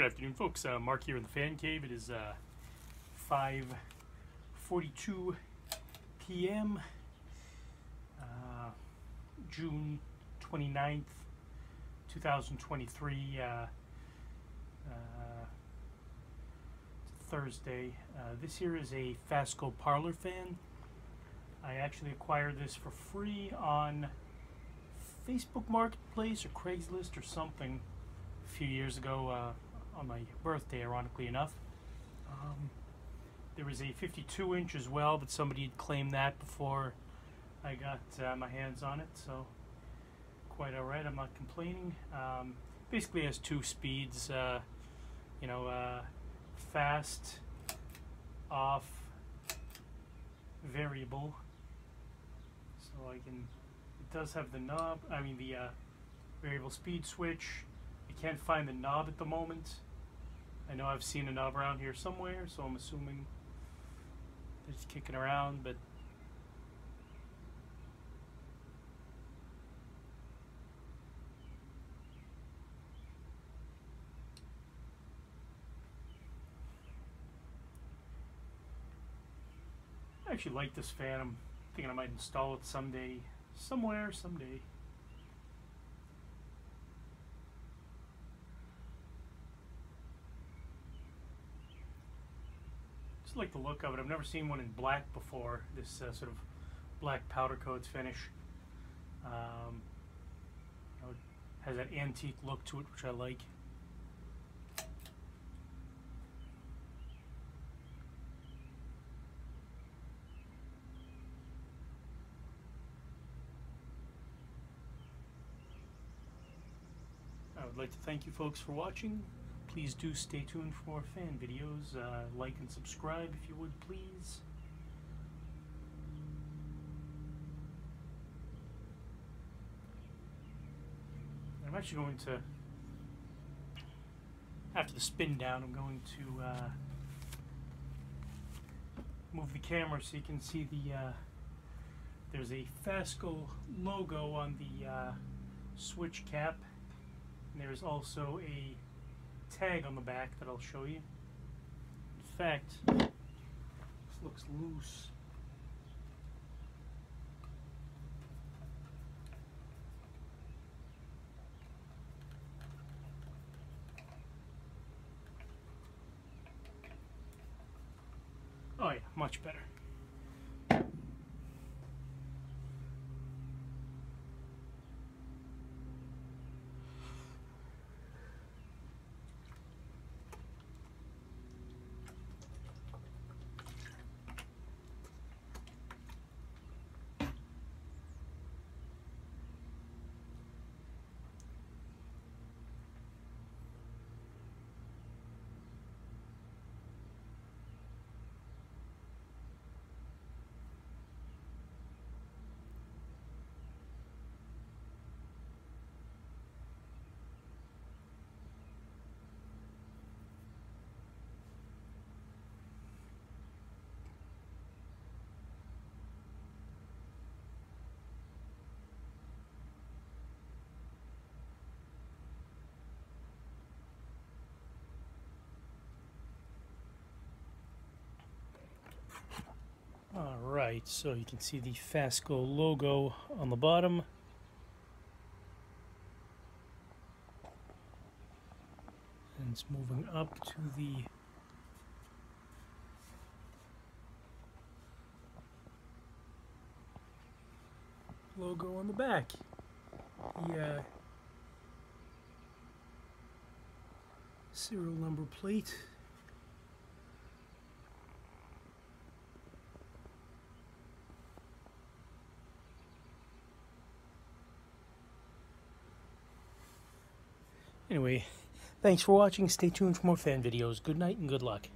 Good afternoon, folks. Mark here in the fan cave. It is 5:42 p.m. June 29th, 2023. Thursday. This here is a Fasco Parlour Fan. I actually acquired this for free on Facebook Marketplace or Craigslist or something a few years ago on my birthday, ironically enough. There was a 52 inch as well, but somebody had claimed that before I got my hands on it, so quite alright, I'm not complaining. Basically has two speeds, fast, off, variable. So it does have the knob, the variable speed switch. I can't find the knob at the moment. I know I've seen a knob around here somewhere, so I'm assuming it's kicking around, but I actually like this fan. I'm thinking I might install it someday, someday. Just like the look of it. I've never seen one in black before. This sort of black powder coat finish. It has that antique look to it, which I like. I would like to thank you folks for watching. Please do stay tuned for more fan videos. Like and subscribe if you would, please. I'm actually going to, after the spin down, I'm going to move the camera so you can see there's a Fasco logo on the switch cap. And there's also a tag on the back that I'll show you. In fact, this looks loose. Oh yeah, much better. Alright, so you can see the Fasco logo on the bottom. And it's moving up to the logo on the back. The serial number plate. Anyway, thanks for watching. Stay tuned for more fan videos. Good night and good luck.